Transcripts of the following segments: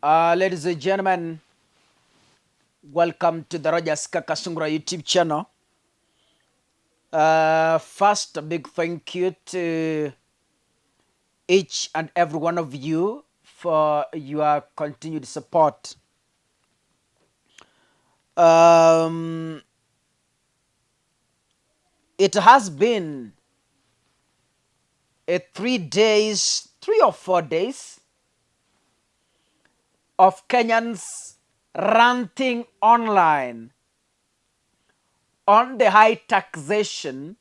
Ladies and gentlemen, welcome to the Kakasungura YouTube channel. First, a big thank you to each and every one of you for your continued support. It has been a 3 or 4 days of Kenyans ranting online on the high taxation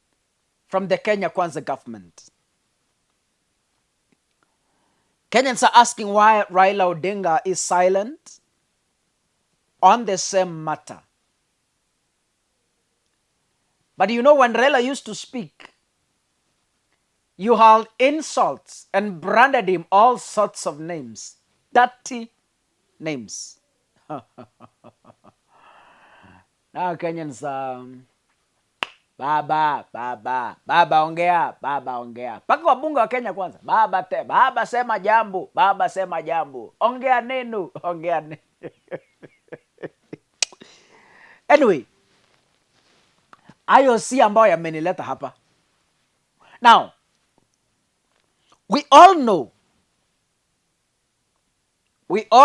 from the Kenya Kwanza government. Kenyans are asking why Raila Odinga is silent on the same matter. But you know, when Raila used to speak, you hurled insults and branded him all sorts of names, dirty names. Now Kenyans, baba ongea, baba ongea. Paka wabunge wa Kenya kwanza, baba sema jambo, ongea neno, ongea neno. Anyway, hayo si ambayo yamenileta hapa. Now, we all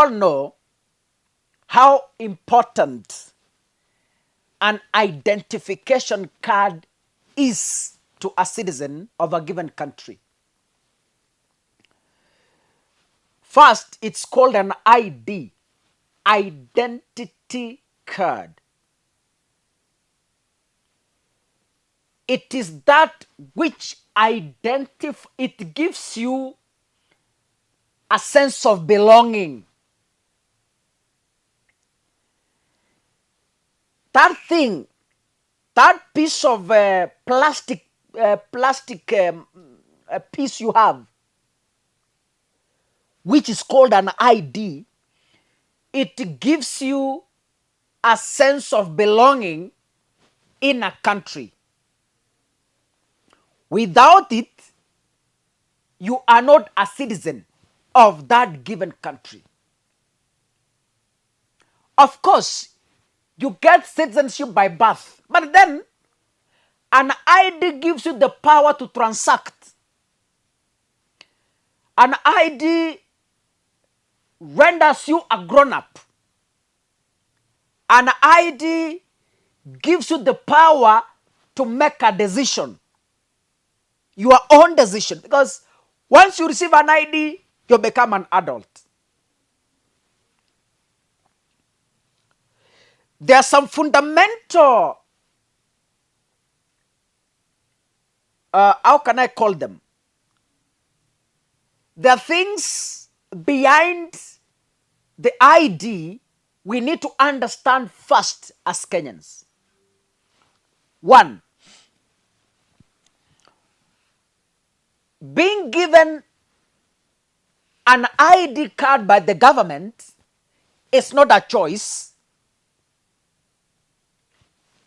know how important an identification card is to a citizen of a given country. First, it's called an ID, identity card. It is that which it gives you a sense of belonging. That thing, that piece of plastic piece you have, which is called an ID, it gives you a sense of belonging in a country. Without it, you are not a citizen of that given country. Of course, you get citizenship by birth, but then an ID gives you the power to transact. An ID renders you a grown-up. An ID gives you the power to make a decision, your own decision, because once you receive an ID, you become an adult. There are some fundamental, how can I call them? There are things behind the ID we need to understand first as Kenyans. One, being given an ID card by the government is not a choice,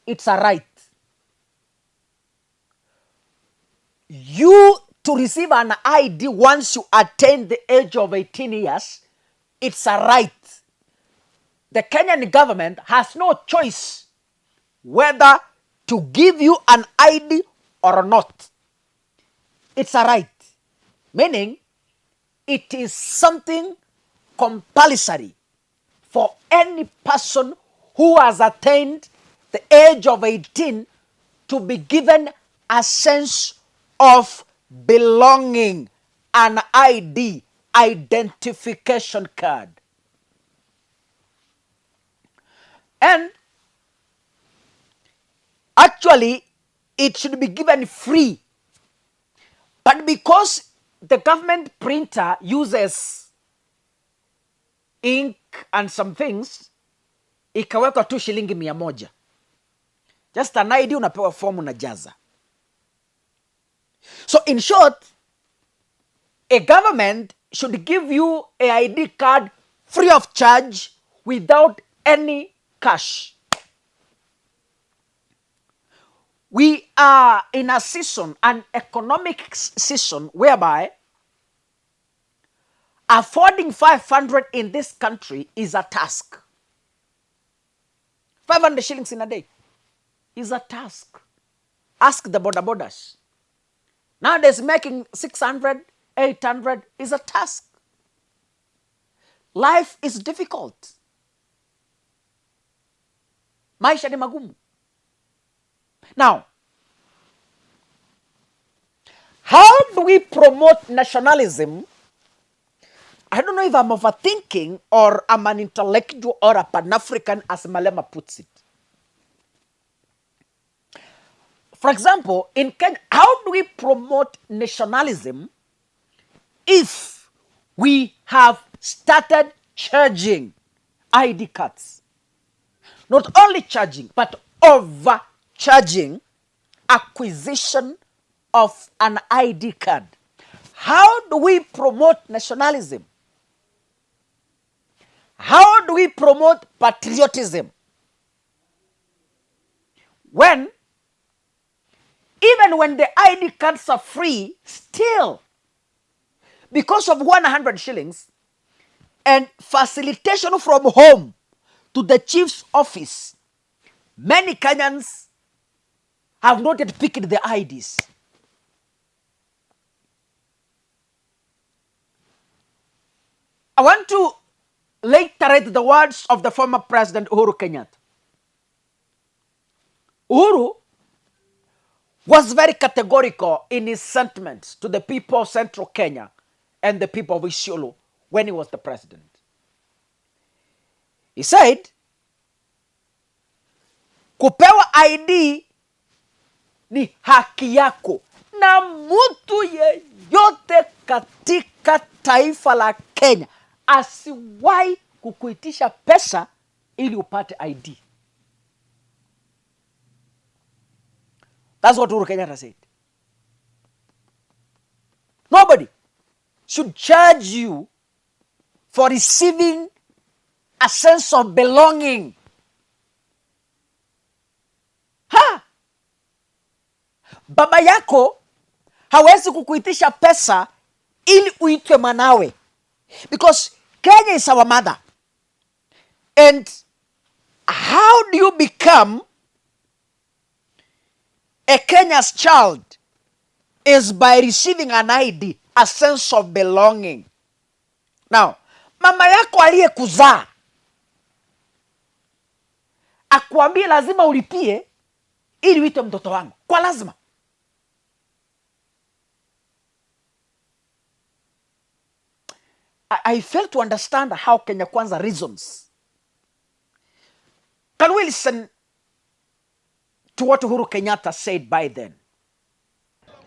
it's a right. You to receive an ID once you attain the age of 18 years, it's a right. The Kenyan government has no choice whether to give you an ID or not. It's a right. Meaning, it is something compulsory for any person who has attained the age of 18 to be given a sense of belonging, an ID, identification card. And actually, it should be given free. But because the government printer uses ink and some things, ikawekwa tu shilingi 100. Just an ID, unapewa fomu na jaza. So in short, a government should give you a ID card free of charge without any cash. We are in a season, an economic season, whereby affording 500 in this country is a task. 500 shillings in a day is a task. Ask the border borders. Nowadays, making 600, 800 is a task. Life is difficult. Maisha ni magumu. Now, how do we promote nationalism? I don't know if I'm overthinking or I'm an intellectual or a Pan-African, as Malema puts it. For example, in Kenya, how do we promote nationalism if we have started charging ID cards? Not only charging, but overcharging acquisition of an ID card. How do we promote nationalism? How do we promote patriotism when, even when the ID cards are free, still, because of 100 shillings and facilitation from home to the chief's office, many Kenyans have not yet picked the IDs. I want to reiterate the words of the former President Uhuru Kenyatta. Uhuru was very categorical in his sentiments to the people of Central Kenya and the people of Isiolo when he was the president. He said, kupewa ID ni haki yako, na mtu yeyote katika taifa la Kenya asiwahi kukuitisha pesa ili upate ID. That's what Uhuru Kenyatta said. Nobody should charge you for receiving a sense of belonging. Baba yako hawezi kukuitisha pesa ili uitwe mwanawe. Because Kenya is our mother. And how do you become a Kenya's child? Is by receiving an ID, a sense of belonging. Now, mama yako aliyekuzaa akuambie lazima ulipie ili uitwe mtoto wangu. Kwa lazima. I fail to understand how Kenya Kwanza reasons. Can we listen to what Uhuru Kenyatta said by then?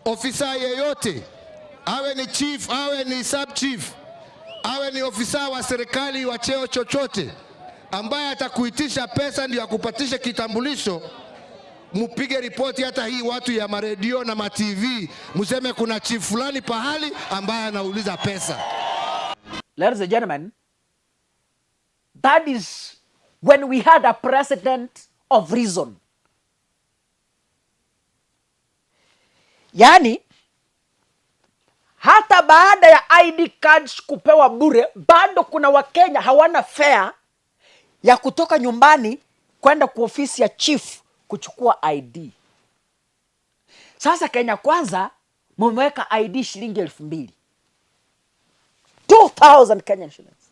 Ofisa yeyote, awe ni chief, awe ni sub chief, awe ni ofisa wa serikali wa cheo chochote, ambaye atakuitisha pesa ndio akupatishe kitambulisho, mupige ripoti hata hii watu ya maredio na ma TV, museme kuna chief fulani pahali ambaye anauliza pesa. Ladies and gentlemen, that is when we had a president of reason. Yani, hata baada ya ID cards kupewa bure, bado kuna Wakenya hawana fare ya kutoka nyumbani kwenda kwa ofisi ya chief kuchukua ID. Sasa Kenya Kwanza mumeweka ID shilingi 2,000. 2,000 Kenyan shillings.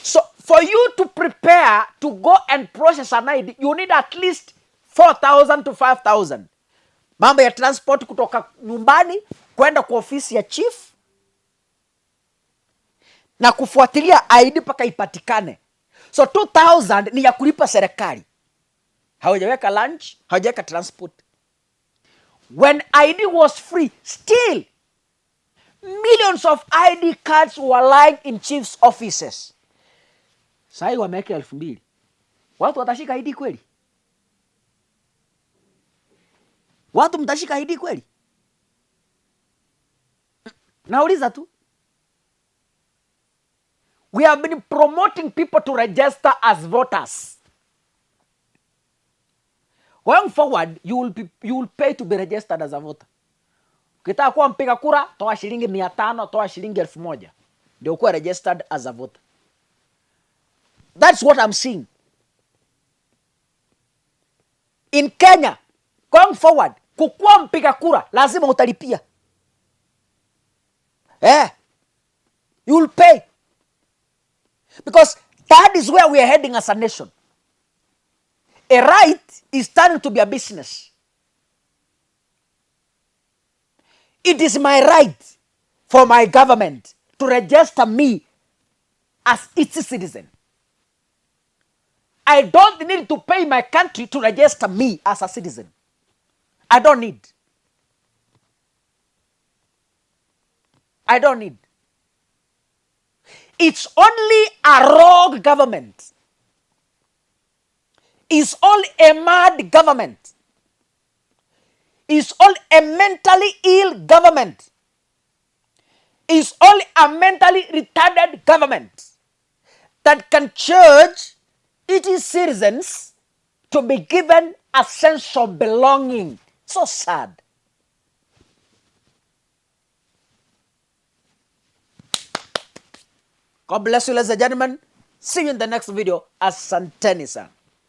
So for you to prepare to go and process an ID, you need at least 4,000 to 5,000. Mambo ya transport kutoka nyumbani kwenda kwa ofisi ya chief na kufuatilia ID mpaka ipatikane. So 2,000 ni ya kulipa serikali. Hawajaweka lunch, hawajaweka transport. When ID was free, still millions of ID cards were lying in chief's offices. Sasa wameweka 2,000. Watu watashika ID kweli? Watu mtashika ID kweli? Nauliza tu. We have been promoting people to register as voters. Going forward, you will pay to be registered as a voter. Ukitaka kuwa mpiga kura, toa shilingi 500, toa shilingi 1000 ndio ukuwa registered as a voter. That's what I'm seeing. In Kenya, going forward, kukuwa mpiga kura, lazima utalipia. You will pay. Because that is where we are heading as a nation. A right is turning to be a business. It is my right for my government to register me as its citizen. I don't need to pay my country to register me as a citizen. I don't need. I don't need. It's only a rogue government. It's only a mad government. It's only a mentally ill government. It's only a mentally retarded government that can charge its citizens to be given a sense of belonging. So sad. God bless you, ladies and gentlemen. See you in the next video. Asanteni sana.